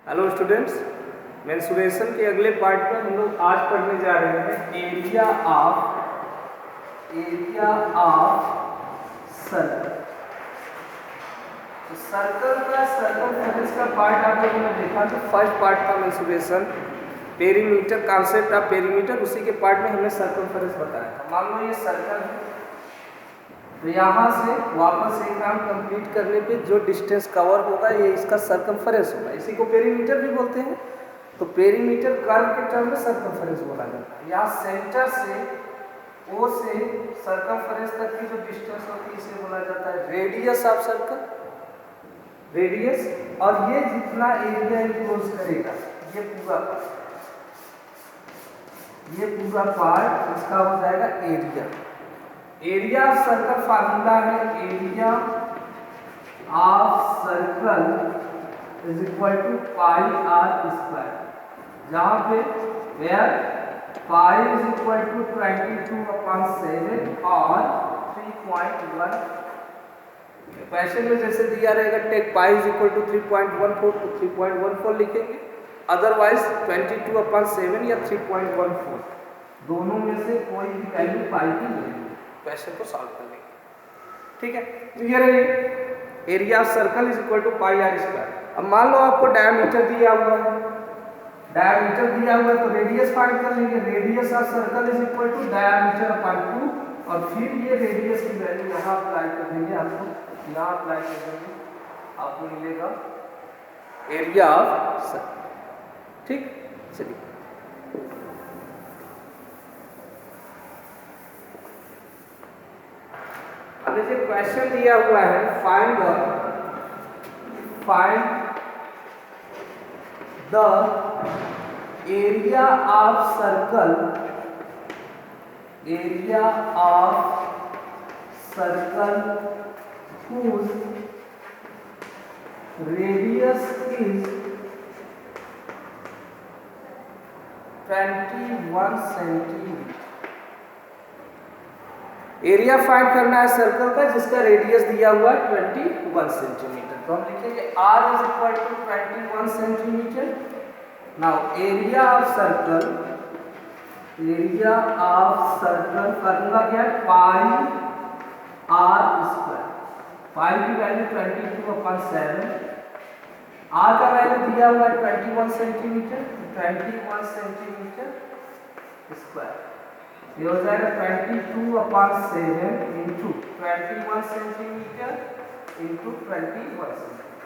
Hello students, mensuration के अगले part में हम लोग आज पढ़ने जा रहे हैं एरिया ऑफ सर्कल। तो सर्कल का सर्कमफेरेंस का पार्ट आप लोगों ने देखा। तो फर्स्ट पार्ट था mensuration, perimeter, concept of perimeter. उसी के पार्ट में हमने सर्कमफेरेंस बताया था। मान लो ये सर्कल है, तो यहाँ से वापस एक काम कंप्लीट करने पे जो डिस्टेंस कवर होगा ये इसका सर्कमफेरेंस होगा। इसी को पेरीमीटर भी बोलते हैं। तो पेरीमीटर कर्व के टर्म में सर्कमफेरेंस बोला जाता है। यहाँ सेंटर से ओ से सर्कमफेरेंस तक की जो डिस्टेंस होती है इसे बोला जाता है रेडियस ऑफ सर्कल, रेडियस। और ये जितना एरिया इनक्लोज करेगा ये पूरा पार्ट इसका हो जाएगा area. Area of circle formula है area of circle is equal to pi R square, जहाँ पे where pi is equal to 22/7 और 3.1। क्वेश्चन में जैसे दिया रहेगा take pi is equal to 3.14 तो 3.14 लिखेंगे, अदरवाइज 22/7 या 3.14 दोनों में से कोई भी वैल्यू पाई की लेंगे, क्वेश्चन को सॉल्व कर लेंगे। ठीक है, तो ये रही area of circle is equal to pi R square. अब मान लो आपको डायमीटर दिया हुआ है, तो रेडियस फाइंड कर लेंगे। Radius of circle is equal to diameter upon 2 और फिर ये रेडियस की वैल्यू यहाँ अप्लाई कर देंगे। आपको यहाँ अप्लाई कर देंगे, आपको मिलेगा एरिया ऑफ सर्कल। ठीक, चलिए अब देखिए क्वेश्चन दिया हुआ है find the area of circle whose radius is 21 centimetre. Area find करना है सर्कल का जिसका रेडियस दिया हुआ है 21 सेंटीमीटर। तो हम लिखेंगे r is equal to 21 centimetre. Now area of circle formula क्या है पाई आर स्क्वायर। पाई की वैल्यू 22/7, आर का वैल्यू दिया हुआ है 21 सेंटीमीटर, 21 सेंटीमीटर स्क्वायर। ये हो जाएगा 22/7 इंटू 21 सेंटीमीटर इंटू 21 सेंटीमीटर।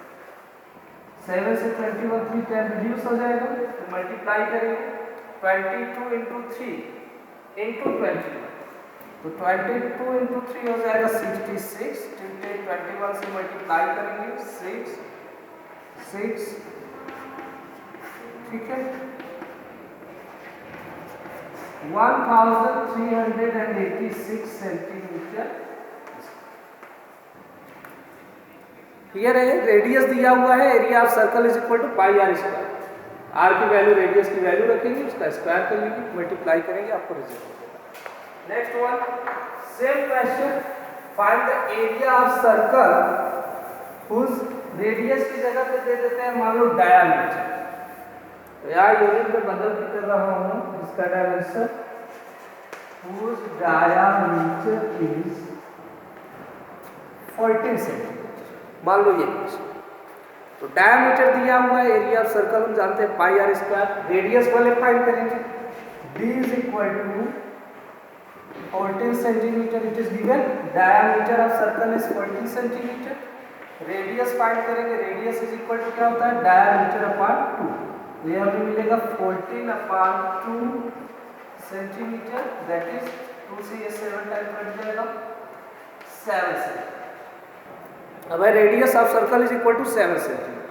7 से 21 3 10 रिड्यूस हो जाएगा, तो मल्टीप्लाई करेंगे 22 इंटू 3 इंटू 21, तो 22 इंटू 3 हो जाएगा 66। 21 से मल्टीप्लाई करेंगे 6। ठीक है, 1386 सेंटीमीटर। क्लियर है? रेडियस दिया हुआ है area of circle is equal to pi R square. R की वैल्यू रेडियस की वैल्यू रखेंगे, उसका स्क्वायर कर लेंगे, मल्टीप्लाई करेंगे, आपको रिजल्ट मिलेगा। Next one, same question, find the area of circle whose radius की जगह पे दे देते हैं मान लो डायमीटर। तो यहाँ यूनिट में बदल के कर रहा हूँ, इसका dimension whose diameter is 14 centimetre. मान लो ये तो डायमीटर दिया हुआ है, एरिया ऑफ सर्कल हम जानते हैं पाई आर स्क्वायर। रेडियस वाले फाइंड करेंगे, d is equal to 14 centimetre it is given. Diameter of circle is 14 centimetre. Radius find करेंगे, रेडियस इज इक्वल टू क्या होता है डायमीटर अपॉन 2। तो ये हमें मिलेगा 14/2 सेंटीमीटर, दैट इज 2 से ये 7 टाइम कट जाएगा 7 सेंटीमीटर। अब radius of circle is equal to 7 centimetre.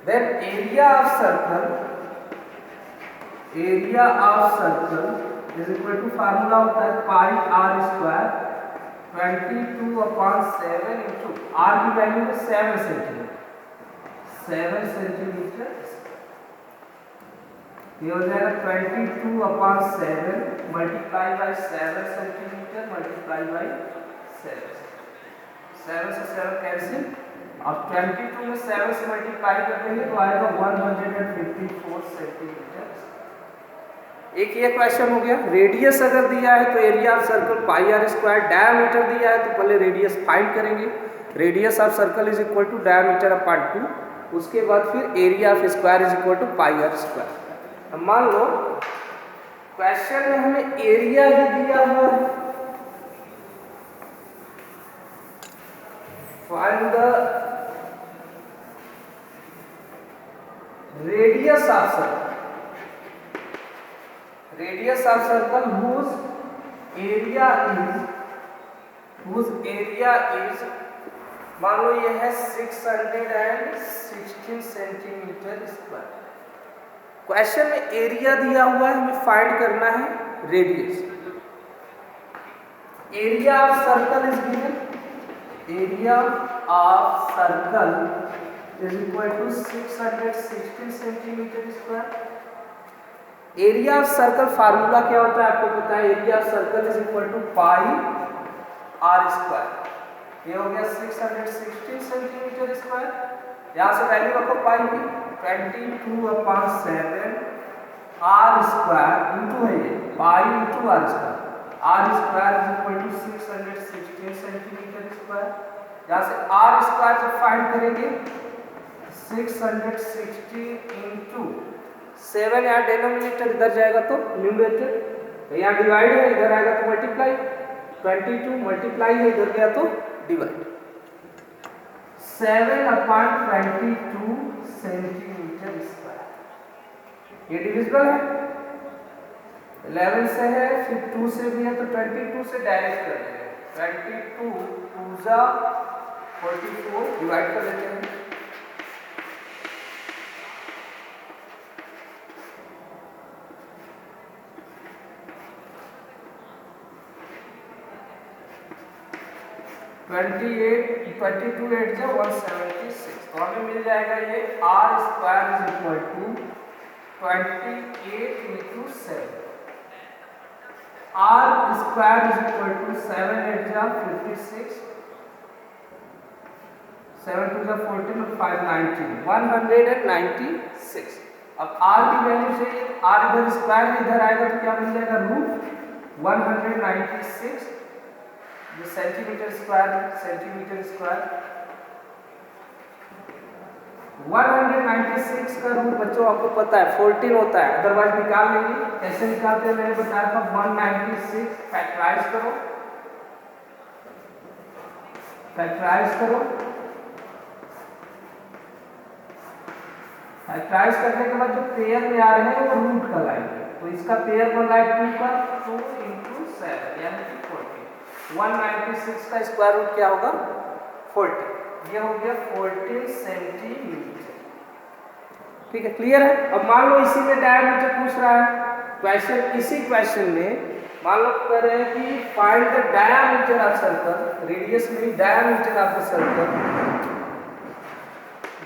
Then area of circle is equal to formula होता है pi R square 22/7 into R की वैल्यू है 7 सेंटीमीटर। ये हो जाएगा 22/7 multiply by 7 centimetre multiply by 7 से 7 कैंसिल, अब 22 में 7 से मल्टीप्लाई कर देंगे तो आएगा 154 सेंटीमीटर। एक ये क्वेश्चन हो गया। रेडियस अगर दिया है तो area of circle pi R square, diameter दिया है तो पहले रेडियस फाइंड करेंगे। Radius of circle is equal to diameter upon 2, उसके बाद फिर area of square is equal to pi R square. अब मान लो क्वेश्चन में हमें एरिया ही दिया हुआ है, find the radius of circle, radius of circle whose area is मान लो ये है 616 सेंटीमीटर स्क्वायर। क्वेश्चन में एरिया दिया हुआ है, हमें फाइंड करना है radius. Area of circle is given, area of circle is equal to 616 centimetre square. Area of circle formula क्या होता है आपको पता है, area of circle is equal to pi R square. ये हो गया 616 सेंटीमीटर स्क्वायर। यहाँ से वैल्यू रखो पाई की 22/7 आर स्क्वायर इंटू है ये pi into R square. R square is equal to 616 centimetre square. यहाँ से आर स्क्वायर जब फाइंड करेंगे 660 इंटू 7, यहाँ डिनोमिनेटर इधर जाएगा तो न्यूमरेटर, यहाँ डिवाइड है इधर आएगा तो मल्टीप्लाई, 22 मल्टीप्लाई है इधर गया तो डिवाइड। 7/22 centimetre square. ये डिविजिबल है, 11 से है फिर 2 से भी है तो 22 से डायरेक्ट कर देंगे। 22 2 44 डिवाइड कर देते हैं। 22 8 जो 176 तो हमें मिल जाएगा ये R square is equal to 28 into 7। R square is equal to 7 8 जा 56, 7 2 जा 14 और 5 19, 196। अब आर की वैल्यू चाहिए, आर इधर स्क्वायर में इधर आएगा तो क्या मिल जाएगा रूट 196 जो सेंटीमीटर स्क्वायर 196 का रूट बच्चों आपको पता है 14 होता है, अदरवाइज निकाल लेंगे। कैसे निकालते हैं मैंने बताया था। 196 फैक्टराइज करो, फैक्टराइज करने के बाद जो पेयर में आ रहे हैं वो रूट का लाएंगे। तो इसका पेयर बन रहा है 2 का 2 इंटू 7 यानी कि 14। 196 का स्क्वायर रूट क्या होगा 40, ये हो गया 14 सेंटीमीटर। ठीक है, क्लियर है। अब मान लो इसी में डायमीटर पूछ रहा है क्वेश्चन, इसी क्वेश्चन में मान लो कह रहे हैं कि find the diameter of circle, radius में diameter of the circle,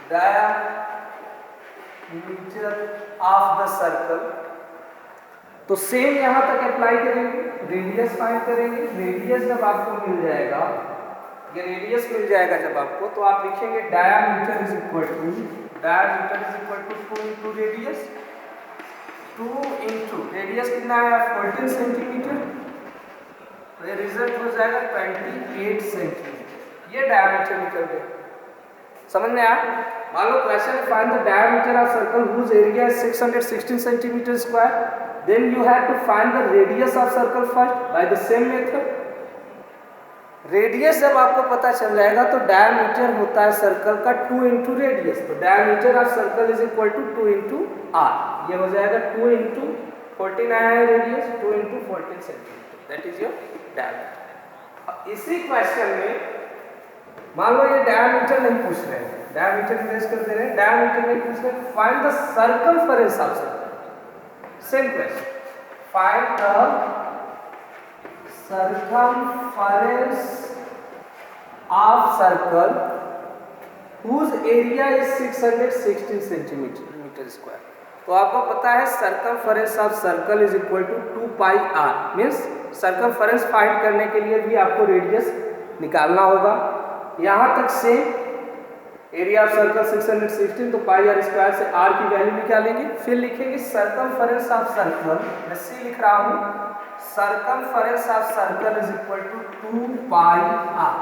diameter of the circle. तो सेम यहां तक अप्लाई करेंगे, रेडियस फाइंड करेंगे। रेडियस जब आपको मिल जाएगा, ये रेडियस मिल जाएगा जब आपको, तो आप लिखेंगे diameter is equal to 2 into radius. 2 into radius कितना है 14 सेंटीमीटर, तो ये रिजल्ट हो जाएगा 28 सेंटीमीटर। ये डायमीटर निकल गया। समझ में आया। मान लो question find the diameter of circle whose area is 616 centimetre square, then you have to find the radius of circle first by the same method। Radius जब आपको पता चल जाएगा तो डायमीटर होता है सर्कल का 2 इंटू रेडियस, तो diameter of circle is equal to 2 into R. ये हो जाएगा 2 इंटू 14 आया है radius, 2 into 14 centimetre, that is your diameter. इसी क्वेश्चन में मान लो ये डायमीटर नहीं पूछ रहे हैं, डायमीटर इरेज कर दे रहे हैं, डायमीटर नहीं पूछ रहे, find the circumference of circle. Same question. Find the circumference of circle whose area is 616 centimetre square. तो आपको पता है circumference of circle is equal to 2 pi R. Means circumference find करने के लिए भी आपको रेडियस निकालना होगा। यहाँ तक सेम एरिया ऑफ सर्कल 616, तो पाई आर स्क्वायर से आर की वैल्यू निकालेंगे। फिर लिखेंगे सर्कमफरेंस ऑफ सर्कल, मैं सी लिख रहा हूँ, circumference of circle is equal to 2 pi R.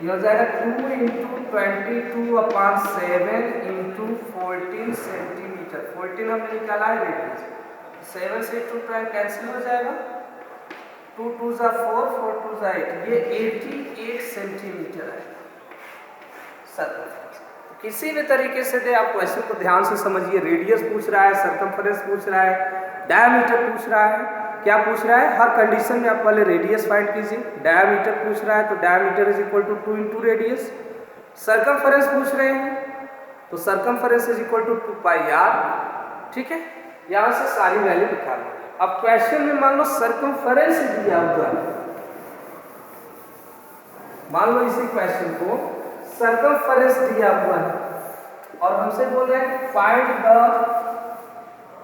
ये हो जाएगा 2 इंटू 22/7 इंटू 14 सेंटीमीटर। 14 हमने निकाला है रेडियस, 7 से 2 कैंसिल हो जाएगा, 2 2 जा 4, 4 2 जा 8, ये 88 सेंटीमीटर है सर्कमफरेंस। किसी भी तरीके से दे, आप क्वेश्चन को ध्यान से समझिए। रेडियस पूछ रहा है, सर्कमफरेंस पूछ रहा है, डायमीटर पूछ रहा है, क्या पूछ रहा है, हर कंडीशन में आप पहले रेडियस फाइंड कीजिए। डायमीटर पूछ रहा है तो diameter is equal to 2 into radius. Circumference पूछ रहे हैं तो circumference is equal to 2 pi R. ठीक है, यहाँ से सारी वैल्यू निकाल लो। अब क्वेश्चन में मान लो सर्कमफरेंस दिया हुआ है, मान लो इसी क्वेश्चन को सर्कमफरेंस दिया हुआ है और हमसे बोल रहे हैं find the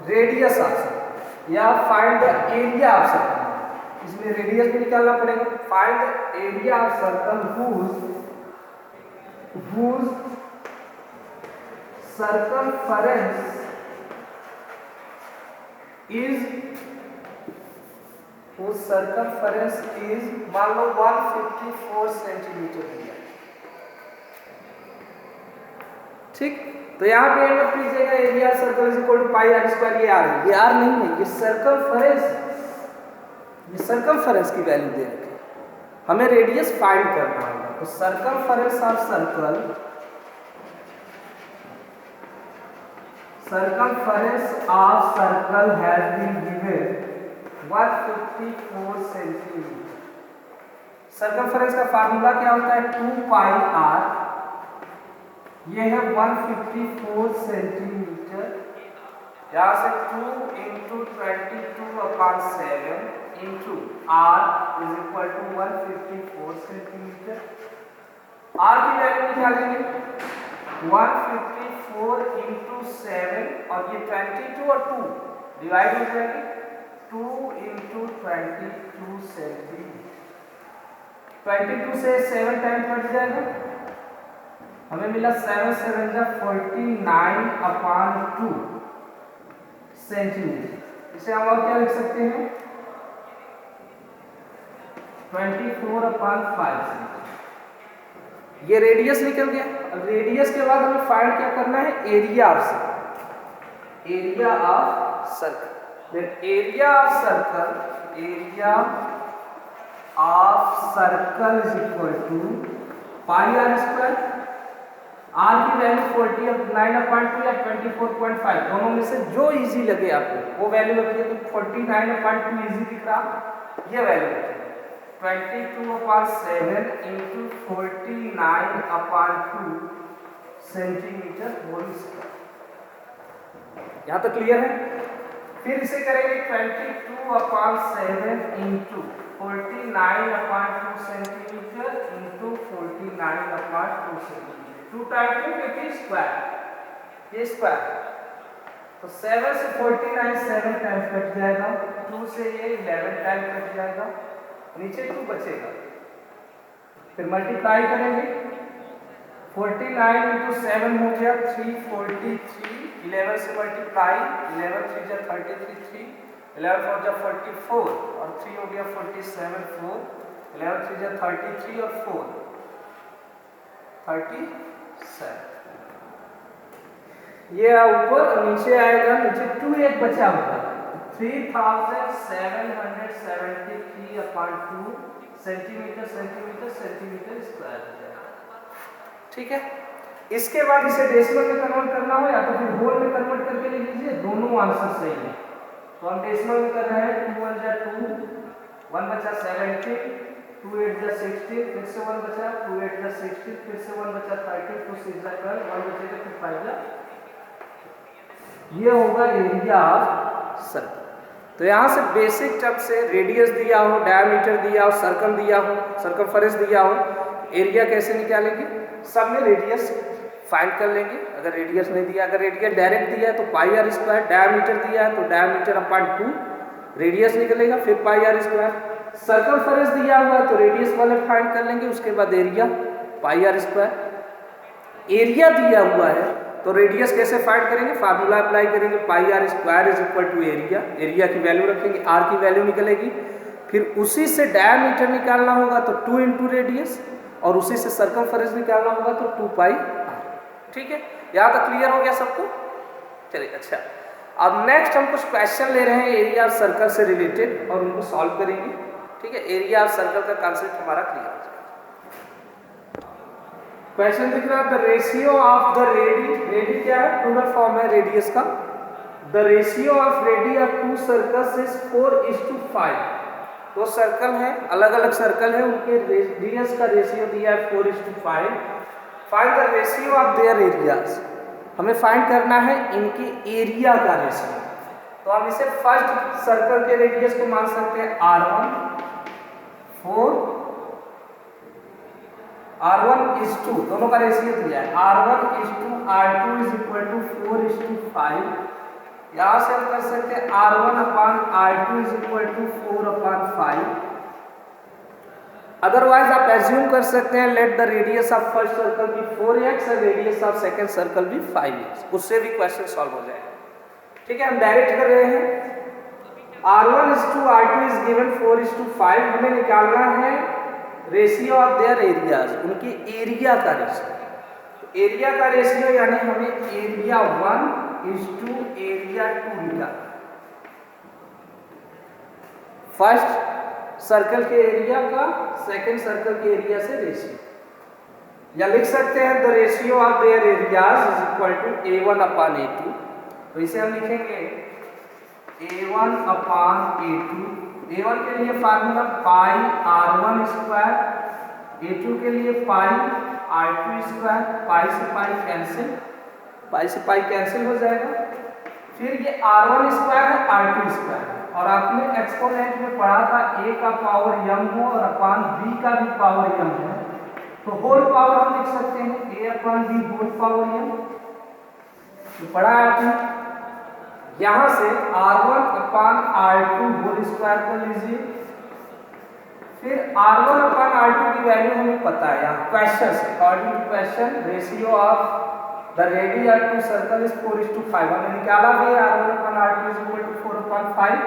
radius of circle या find the area of circle. इसमें रेडियस भी निकालना पड़ेगा। Find the area of circle whose circumference is मान लो 154 सेंटीमीटर दिया। ठीक, तो यहाँ पे मत कीजिएगा area circle is equal to pi R square, ये आर है, ये आर नहीं है, ये सर्कमफरेंस, ये सर्कमफरेंस की वैल्यू दे रखी है, हमें रेडियस फाइंड करना होगा। तो circumference of circle, circumference of circle has been given 154 centimetre. Circumference का फार्मूला क्या होता है, 2 पाई आर, ये है 154 सेंटीमीटर। यहाँ से 2 into 22/7 into R is equal to 154 centimetre. R की वैल्यू निकालेंगे, 154 इंटू 7 और ये 22 और 2 डिवाइड हो जाएंगे, 2 इंटू 22 सेंटीमीटर। 22 से 7 टाइम कट जाएगा, हमें मिला 7 7 जा 49/2 सेंटीमीटर। इसे हम और क्या लिख सकते हैं, 24/5 सेंटीमीटर। ये रेडियस निकल गया। अब रेडियस के बाद हमें फाइंड क्या करना है, area of circle, area of circle. Then area of circle, area of circle is equal to pi R square. R की वैल्यू 49/2 या 24.5, दोनों में से जो इजी लगे आपको वो वैल्यू रखिए। तो 49/2 इजी दिख रहा, ये वैल्यू रखिए। 22/7 इंटू 49/2 सेंटीमीटर होल स्क्वायर। यहाँ तक क्लियर है। फिर इसे करेंगे 22/7 into 49/2 centimetre into 49/2 centimetre, 2 time to 50 square, ये स्क्वायर। तो 7 से 49 7 टाइम कट जाएगा, 2 से ये 11 टाइम कट जाएगा, नीचे 2 बचेगा। फिर मल्टीप्लाई करेंगे, 49 इंटू 7 हो गया 343, 11 से मल्टीप्लाई, 11 3 जा 33, 3 11 4 जा 44 और 3 हो गया 47, 4 11 3 जा 33 और 4 37। ये ऊपर और नीचे आएगा, नीचे 2 एक बचा होगा, 3773/2 सेंटीमीटर सेंटीमीटर सेंटीमीटर स्क्वायर हो जाएगा। ठीक है, इसके बाद इसे डेसिमल में कन्वर्ट करना हो या तो फिर होल में कन्वर्ट करके लिख लीजिए, दोनों आंसर सही है। तो हम डेसिमल में कर रहे हैं, 2 1 जा 2, 1 बचा 17, 2 8 जा 16, फिर से 1 बचा, 2 8 जा 16, फिर से 1 बचा 30, 2 6 जा 12, 1 बचेगा फिर 5 जा। ये होगा एरिया ऑफ सर्कल। तो यहाँ से बेसिक टर्म से रेडियस दिया हो, डायमीटर दिया हो, सर्कम दिया हो, सर्कमफरेंस दिया हो, एरिया कैसे निकालेंगे, सब में रेडियस फाइंड कर लेंगे। अगर रेडियस नहीं दिया, अगर रेडियस डायरेक्ट दिया है तो पाई आर स्क्वायर, डायमीटर दिया है तो डायमीटर अपॉन 2 रेडियस निकलेगा, फिर पाई आर स्क्वायर। सर्कमफरेंस दिया हुआ है तो रेडियस वाले फाइंड कर लेंगे, उसके बाद area pi R square. Area दिया हुआ है तो रेडियस कैसे फाइंड करेंगे, फार्मूला अप्लाई करेंगे, pi R square is equal to area, area की वैल्यू रखेंगे, आर की वैल्यू निकलेगी, फिर उसी से डायमीटर निकालना होगा तो 2 इंटू रेडियस, और उसी से सर्कमफरेंस निकालना होगा तो 2 पाई आर। ठीक है, यहाँ तक क्लियर हो गया सबको? चलिए अच्छा, अब नेक्स्ट हम कुछ क्वेश्चन ले रहे हैं एरिया ऑफ सर्कल से रिलेटेड और उनको सॉल्व करेंगे। ठीक है, एरिया ऑफ सर्कल का कॉन्सेप्ट हमारा क्लियर हो जाएगा। क्वेश्चन दिख रहा है, the ratio of the ready क्या है, प्लूरल फॉर्म है रेडियस का। The ratio of ready of 2 circles is 4:5। दो सर्कल है, अलग अलग सर्कल है, उनके रेडियस का रेशियो दिया है 4:5। Find the ratio of their areas, हमें फाइंड करना है इनके एरिया का रेशियो। तो हम इसे फर्स्ट सर्कल के रेडियस को मान सकते हैं R1 4, R1:2, दोनों का रेशियो दिया है, R1:R2 इज इक्वल टू 4:5। यहाँ से हम कर सकते हैं R1/R2 is equal to 4/5। Otherwise आप एज्यूम कर सकते हैं let the radius of first circle भी 4x और रेडियस ऑफ सेकंड सर्कल भी 5x, उससे भी क्वेश्चन सॉल्व हो जाएगा। ठीक है, हम डायरेक्ट कर रहे हैं। R1:R2 इज गिवन 4:5, हमें निकालना है रेशियो ऑफ देयर एरियाज, उनके एरिया का रेशियो। तो एरिया का रेशियो यानी हमें एरिया 1:2 एरिया 2 निकालना। फर्स्ट सर्कल के एरिया का सेकंड सर्कल के एरिया से रेशियो, या लिख सकते हैं the ratio of their areas is equal to A1/A2। तो इसे हम लिखेंगे A1/A2। A1 के लिए फार्मूला पाई R1 स्क्वायर, A2 के लिए पाई R2 स्क्वायर, पाई से पाई कैंसिल, पाई से पाई कैंसिल हो जाएगा। फिर ये R1 स्क्वायर है, R2 स्क्वायर है, और आपने एक्सपोनेंट में पढ़ा था a का पावर m हो और अपान b का भी पावर m है, तो होल पावर हम लिख सकते हैं a/b होल पावर m। तो पढ़ा है आपने, यहां से R1/R2 होल स्क्वायर कर लीजिए। फिर R1/R2 की वैल्यू हमें पता है, यहाँ क्वेश्चन से according to question ratio of the radius of 2 circle is 4:5, हमने निकाला भी R1/R2 इज इक्वल टू 4/5।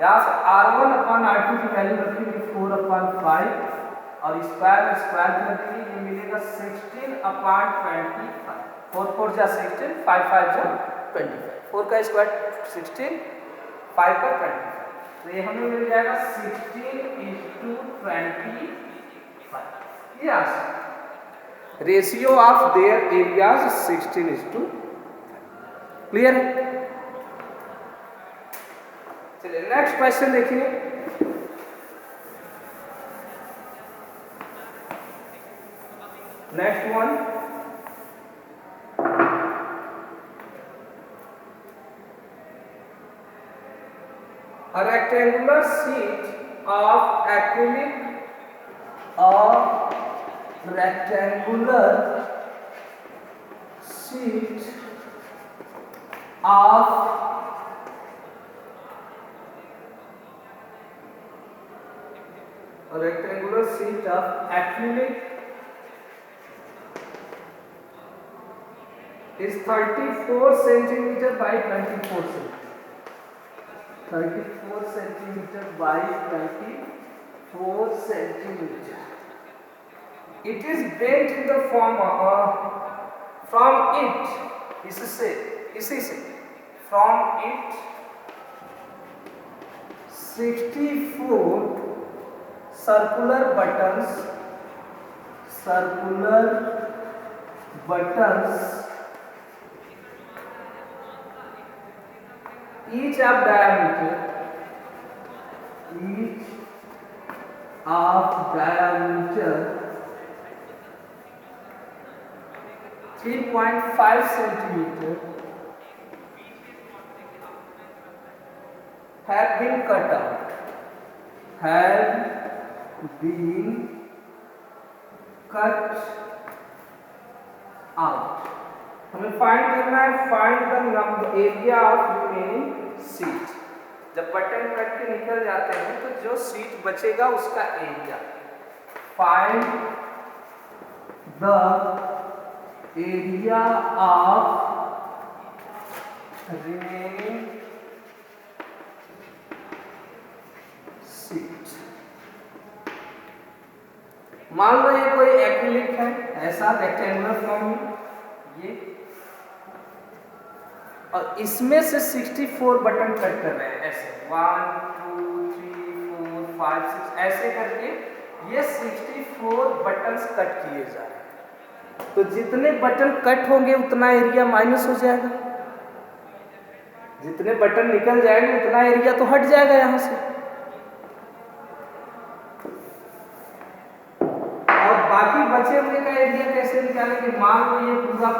यहाँ से R1/R2 की वैल्यू रखेंगे 4/5 और स्क्वायर स्क्वायर कर देंगे, ये मिलेगा 16/25। 4 4 जा 16, 5 5 जा 25, 4 का स्क्वायर 16, 5 का 25, तो ये हमें मिल जाएगा 16:25। Yes, ratio of their areas 16:5। Clear है? चलिए नेक्स्ट क्वेश्चन देखिए। Next one, a rectangular sheet of acrylic, a rectangular sheet of acrylic is 34 centimeter by 24 centimeter. 34 centimeter by 24 centimeter. It is bent in the form of from it, इसी से from it 64 circular buttons each of diameter 3.5 centimeter have been cut out. हमें find करना है, find the area of remaining seat. जब button cut के निकल जाते हैं तो जो सीट बचेगा उसका area. Find the area of remaining seat. मान लो ये कोई एक्रिलिक है ऐसा रेक्टेंगुलर फॉर्म में ये, और इसमें से 64 बटन कट कर रहे हैं ऐसे 1 2 3 4 5 6 ऐसे करके ये 64 बटन्स कट किए जा रहे हैं। तो जितने बटन कट होंगे उतना एरिया माइनस हो जाएगा, जितने बटन निकल जाएंगे उतना एरिया तो हट जाएगा यहां से। और बाकी बचे हुए का एरिया कैसे निकालेंगे? मान लो ये पूरा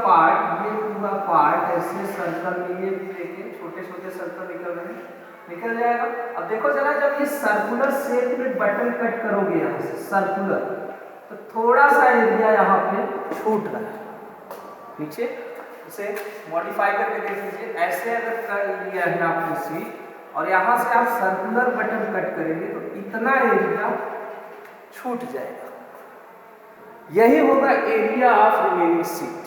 पार्ट ऐसे सर्कल में ये देखिए छोटे छोटे सर्कल निकल रहे हैं, निकल जाएगा। अब देखो जरा, जब ये सर्कुलर शेप में बटन कट करोगे यहाँ से सर्कुलर, तो थोड़ा सा एरिया यहाँ पे छूट रहा है नीचे। इसे मॉडिफाई करके देख लीजिए। ऐसे अगर कर लिया है आपने सीट और यहाँ से आप सर्कुलर बटन कट करेंगे तो इतना एरिया छूट जाएगा। यही होगा एरिया ऑफ रिमेनिंग सीट।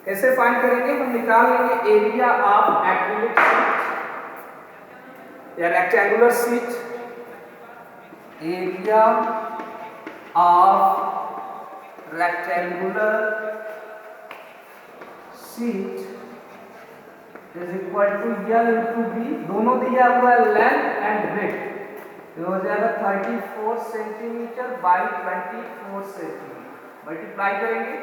कैसे फाइंड करेंगे? हम निकाल लेंगे एरिया ऑफ एक्रिलिक सीट या rectangular sheet. Area of rectangular sheet is equal to L into B। दोनों दिया हुआ है लेंथ एंड ब्रेथ, ये हो जाएगा 34 सेंटीमीटर बाई 24 सेंटीमीटर। मल्टीप्लाई करेंगे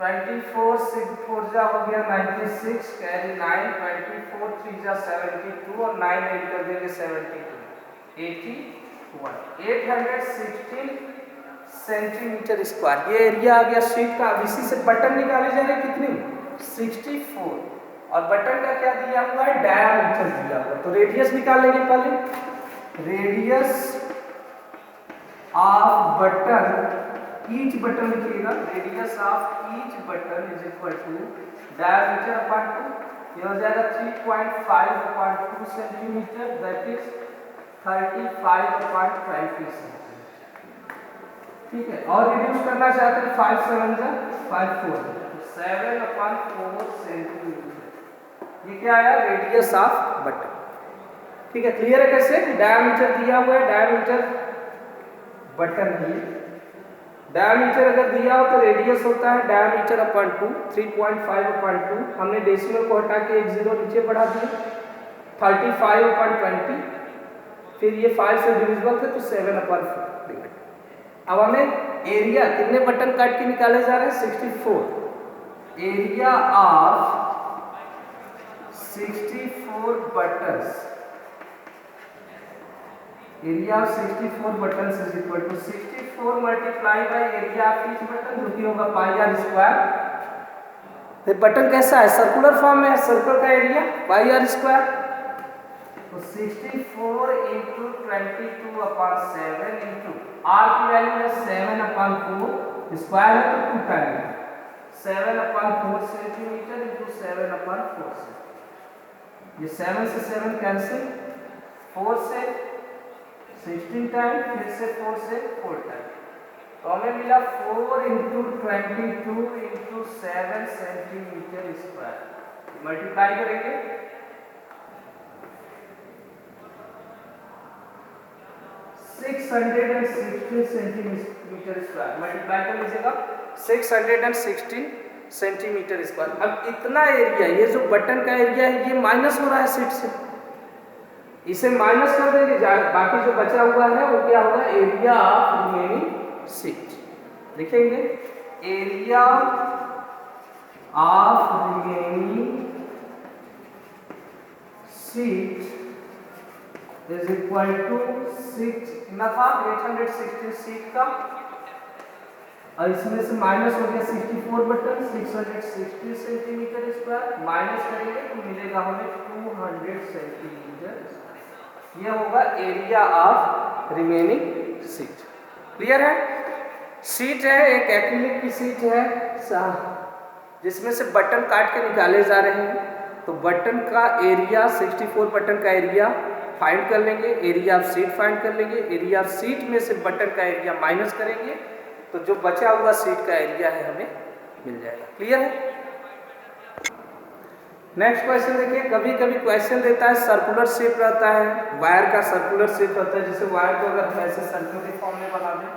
24 6 4 जा हो गया 96, कैरी 9, 24 3 जा 72 और 9 ऐड कर देंगे 72, 816 सेंटीमीटर स्क्वायर। ये एरिया आ गया शीट का। अब इसी से बटन निकाले जा रहे कितनी? 64। और बटन का क्या दिया हुआ है? डायमीटर दिया हुआ। तो रेडियस निकाल लेंगे पहले। Radius of button, each button लिखिएगा, radius of each button is equal to diameter upon 2। ये हो जाएगा 3.5/2 सेंटीमीटर, दैट इज 35/20 सेंटीमीटर। ठीक है, और रिड्यूस करना चाहते हैं 5 7 जा 5 4 7/4 सेंटीमीटर। ये क्या आया? Radius of button. ठीक है, क्लियर है? कैसे? डायमीटर दिया हुआ है, डायमीटर बटन ही, डायमीटर अगर दिया हो तो रेडियस होता है डायमीटर अपॉन 2, 3.5/2। हमने डेसिमल को हटा के 1 0 नीचे बढ़ा दिया, 35/20। फिर ये 5 से डिविजिबल थे तो 7/4। अब हमें एरिया कितने बटन काट के निकाले जा रहे हैं? 64। Area of 64 buttons, area of 64 buttons is equal to 64 multiply by area of each button, जो कि होगा πr²। फिर बटन कैसा है? सर्कुलर फॉर्म में है, सर्कल का एरिया πr²। तो 64 इंटू 22/7 इंटू r की वैल्यू है 7/4, स्क्वायर है तो 2 टाइम 7/4 सेंटीमीटर इंटू 7/4 से। ये 7 से 7 कैंसिल, 4 से 16 टाइम, फिर से 4 से 4 टाइम, तो हमें मिला 4 into 22 into 7 centimetre square. Multiply करेंगे 616 सेंटीमीटर स्क्वायर। मल्टीप्लाई कर लीजिएगा 616 सेंटीमीटर स्क्वायर। अब इतना एरिया, ये जो बटन का एरिया है ये माइनस हो रहा है सीट से, इसे माइनस कर देंगे, बाकी जो बचा हुआ है वो क्या होगा? Area of remaining sheet. लिखेंगे area of remaining sheet is equal to 816 sheet का, और इसमें से माइनस हो गया 64 बटन, 660 सेंटीमीटर स्क्वायर। माइनस करेंगे तो मिलेगा हमें 200 सेंटीमीटर। यह होगा area of remaining seat. Clear है? सीट है, एक एक्रिलिक की सीट है जिसमें से बटन काट के निकाले जा रहे हैं। तो बटन का एरिया 64 बटन का एरिया फाइंड कर लेंगे, एरिया ऑफ सीट फाइंड कर लेंगे, एरिया ऑफ सीट में से बटन का एरिया माइनस करेंगे, तो जो बचा हुआ सीट का एरिया है हमें मिल जाएगा। क्लियर है? नेक्स्ट क्वेश्चन देखिए, कभी कभी क्वेश्चन देता है सर्कुलर शेप रहता है, वायर का सर्कुलर शेप रहता है, जैसे वायर को अगर हम ऐसे सर्कुलर के फॉर्म में बना दें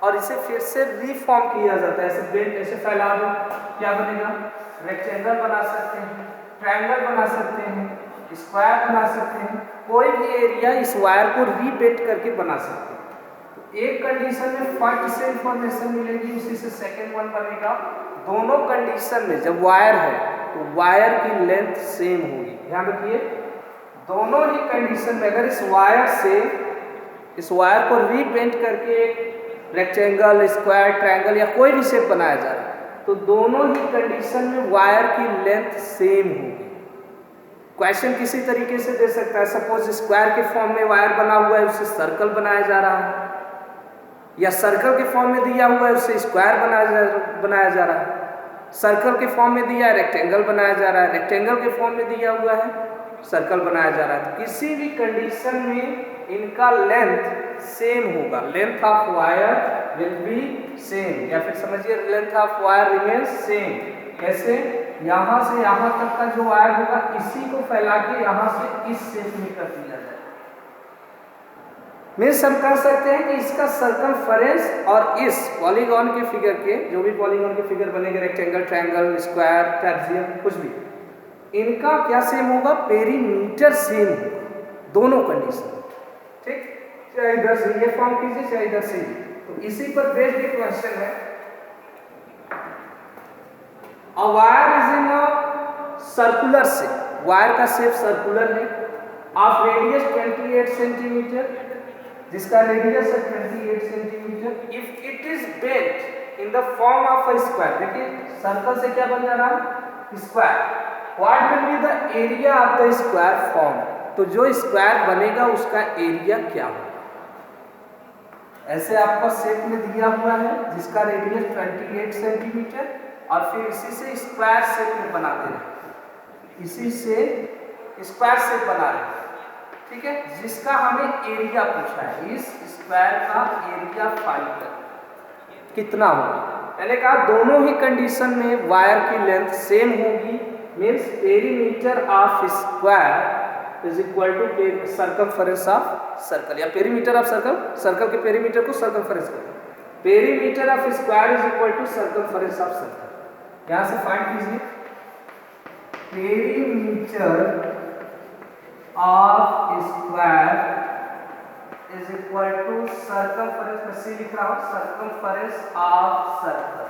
और इसे फिर से रीफॉर्म किया जाता है, ऐसे बेंड ऐसे फैला दो, क्या बनेगा? रेक्टेंगल बना सकते हैं, ट्रायंगल बना सकते हैं, स्क्वायर बना सकते हैं, कोई भी एरिया इस वायर को रीबेंड करके बना सकते हैं। तो एक कंडीशन में फर्स्ट से इंफॉर्मेशन मिलेगी, उसी से सेकेंड वन बनेगा। दोनों कंडीशन में जब वायर है तो वायर की लेंथ सेम होगी। ध्यान रखिए, दोनों ही कंडीशन में अगर इस वायर को रीबेंड करके एक रेक्टेंगल, स्क्वायर, ट्रायंगल या कोई भी शेप बनाया जा रहा है तो दोनों ही कंडीशन में वायर की लेंथ सेम होगी। क्वेश्चन किसी तरीके से दे सकता है, सपोज स्क्वायर के फॉर्म में वायर बना हुआ है, उससे सर्कल बनाया जा रहा है, या सर्कल के फॉर्म में दिया हुआ है उससे स्क्वायर बनाया जा रहा है, सर्कल के फॉर्म में दिया है रेक्टेंगल बनाया जा रहा है, रेक्टेंगल के फॉर्म में दिया हुआ है सर्कल बनाया जा रहा है। तो किसी भी कंडीशन में इनका लेंथ सेम होगा, length of wire will be same, या फिर समझिए length of wire remains same. कैसे? यहाँ से यहाँ तक का जो वायर होगा इसी को फैला के यहाँ से इस शेप में कर दिया जाए। मीन्स हम कह सकते हैं कि इसका सर्कमफरेंस और इस पॉलीगॉन के फिगर के, जो भी पॉलीगॉन के फिगर बनेंगे, रेक्टेंगल, ट्रायंगल, स्क्वायर, ट्रेपेजियम, कुछ भी, इनका क्या सेम होगा? पेरीमीटर सेम होगा, दोनों कंडीशन। ठीक, चाहे इधर से ये फॉर्म कीजिए चाहे इधर से ये। तो इसी पर बेस्ड एक क्वेश्चन है, a wire is in a circular shape, wire का शेप सर्कुलर है, ऑफ रेडियस 28 सेंटीमीटर, जिसका रेडियस है 28 centimetre. If it is bent in the form of a square, देखिए सर्कल से क्या बन जा रहा है? Square. What will be the area of the square form? तो जो स्क्वायर बनेगा उसका एरिया क्या होगा? ऐसे आपको शेप में दिया हुआ है जिसका रेडियस 28 सेंटीमीटर, और फिर इसी से स्क्वायर शेप में बना दे रहे हैं, इसी से स्क्वायर शेप बना रहे हैं। ठीक है, जिसका हमें एरिया पूछा है, इस स्क्वायर का एरिया फाइंड कर कितना होगा। मैंने कहा दोनों ही कंडीशन में वायर की लेंथ सेम होगी, means perimeter of square is equal to circumference of circle, या पेरीमीटर ऑफ सर्कल, सर्कल के पेरीमीटर को सर्कमफरेंस करते हैं, perimeter of square is equal to circumference of circle. यहां से फाइंड कीजिए, perimeter of square is equal to circumference, मैं C लिख रहा हूं, सर्कमफरेंस ऑफ सर्कल।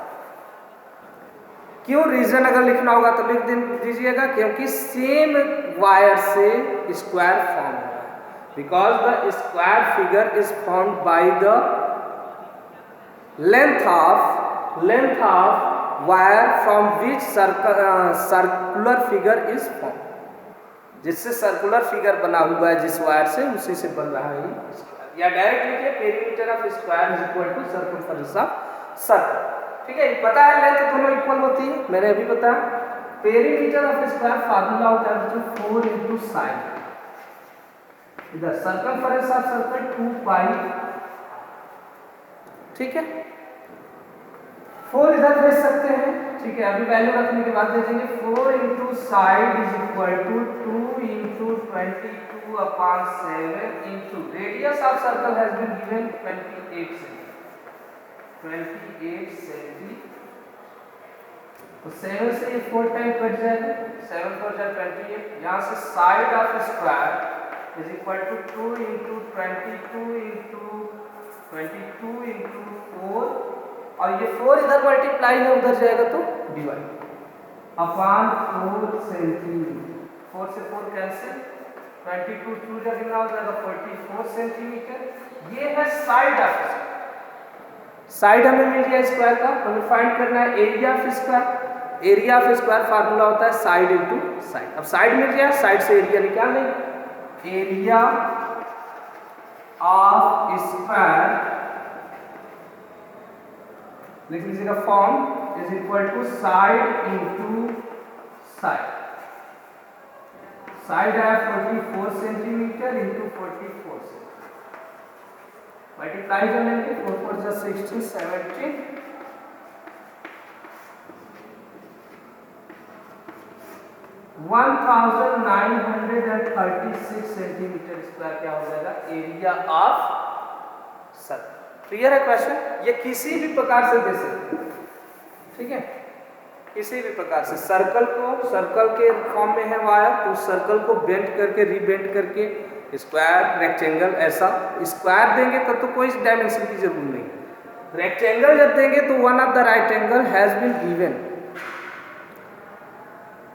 क्यों? रीजन अगर लिखना होगा तो लिख दीजिएगा, क्योंकि सेम वायर से स्क्वायर फॉर्म होगा, because the square figure is formed by the length of wire from which circular figure is form, जिससे सर्कुलर फिगर बना हुआ है जिस वायर से, उसी से बन रहा है स्क्वायर। या डायरेक्ट लिखिए, perimeter of square is equal to circumference of circle. ठीक है, पता है लेंथ दोनों इक्वल होती है, मैंने अभी बताया। पेरीमीटर ऑफ स्क्वायर फार्मूला होता है 4 इंटू साइन, इधर सर्कमफरेंस ऑफ सर्कल 2 पाई। ठीक है, 4 इधर भेज सकते हैं। ठीक है, अभी वैल्यू रखने के बाद दे देंगे 4 into side is equal to 2 into 22/7 into radius of circle has been given 28 centi. तो 7 से ये 4 टाइम कट जाएगा, 7 4 जा 28। यहाँ से side of square is equal to 2 into 22 into 4, और ये 4 इधर मल्टीप्लाई है उधर जाएगा तो डिवाइड अपॉन 4 सेंटीमीटर। 4 से 4 कैंसिल, 22 2 जा कितना हो जाएगा 44 सेंटीमीटर। ये है साइड ऑफ स्क्वायर। साइड हमें मिल गया स्क्वायर का, हमें फाइंड करना है area of square. Area of square formula होता है साइड इंटू साइड। अब साइड मिल गया, साइड से एरिया निकाल लेंगे। एरिया ऑफ स्क्वायर लिख लीजिएगा, form is equal to side into side. Side है 44 सेंटीमीटर इंटू 44 सेंटीमीटर, मल्टीप्लाई कर लेंगे, 4 4 जा 16, 17 1936 सेंटीमीटर स्क्वायर क्या हो जाएगा एरिया ऑफ सर्कल। क्लियर है क्वेश्चन? ये किसी भी प्रकार से दे सकते हैं, ठीक है, किसी भी प्रकार से। सर्कल के फॉर्म में है वायर, तो सर्कल को बेंड करके रीबेंड करके स्क्वायर, रेक्टेंगल, ऐसा स्क्वायर देंगे तब तो कोई डायमेंशन की जरूरत नहीं। रेक्टेंगल जब देंगे तो one of the right angle has been given,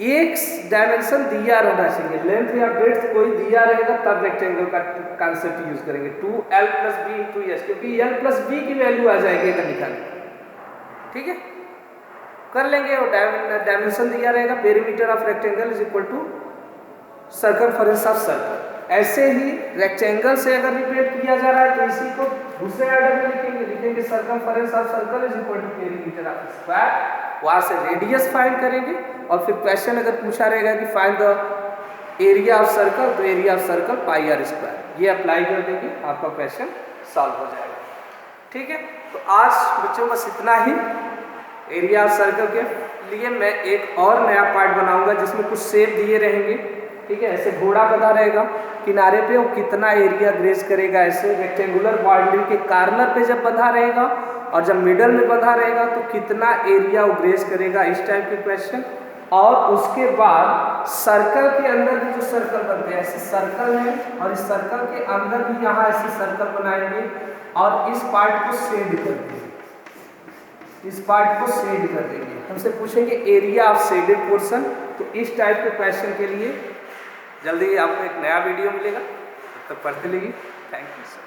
एक डायमेंशन दिया रहना चाहिए, लेंथ या ब्रेड्थ कोई दिया रहेगा तब रेक्टेंगल का कॉन्सेप्ट यूज करेंगे। 2l + b × s, क्योंकि l + b की वैल्यू आ जाएगी अगर निकालें, ठीक है, कर लेंगे। और डायमेंशन दिया रहेगा, perimeter of rectangle is equal to circumference of circle. ऐसे ही रेक्टेंगल से अगर रिप्रेजेंट किया जा रहा है तो इसी को दूसरे ऑर्डर में लिखेंगे circumference of circle is equal to perimeter of square. वहां से रेडियस फाइंड करेंगे और फिर क्वेश्चन अगर पूछा रहेगा कि find the area of circle, तो एरिया ऑफ सर्कल πr², ये अप्लाई कर देंगे, आपका क्वेश्चन सॉल्व हो जाएगा, ठीक है। तो आज बच्चों बस इतना ही। एरिया ऑफ सर्कल के लिए मैं एक और नया पार्ट बनाऊंगा जिसमें कुछ शेप दिए रहेंगे, ठीक है, ऐसे घोड़ा बंधा रहेगा किनारे पे, वो कितना एरिया ग्रेज करेगा, ऐसे रेक्टेंगुलर बाउंड्री के कॉर्नर पे जब बंधा रहेगा और जब मिडल में बंधा रहेगा तो कितना एरिया वो ग्रेज करेगा, इस टाइप के क्वेश्चन। और उसके बाद सर्कल के अंदर भी जो सर्कल बनते हैं, ऐसे सर्कल है और इस सर्कल के अंदर भी यहाँ ऐसे सर्कल बनाएंगे और इस पार्ट को शेड कर देंगे, इस पार्ट को शेड कर देंगे। हमसे पूछेंगे एरिया ऑफ शेडेड पोर्शन। तो इस टाइप के क्वेश्चन के लिए जल्दी आपको एक नया वीडियो मिलेगा, तब तक पढ़ते रहिए। Thank you sir.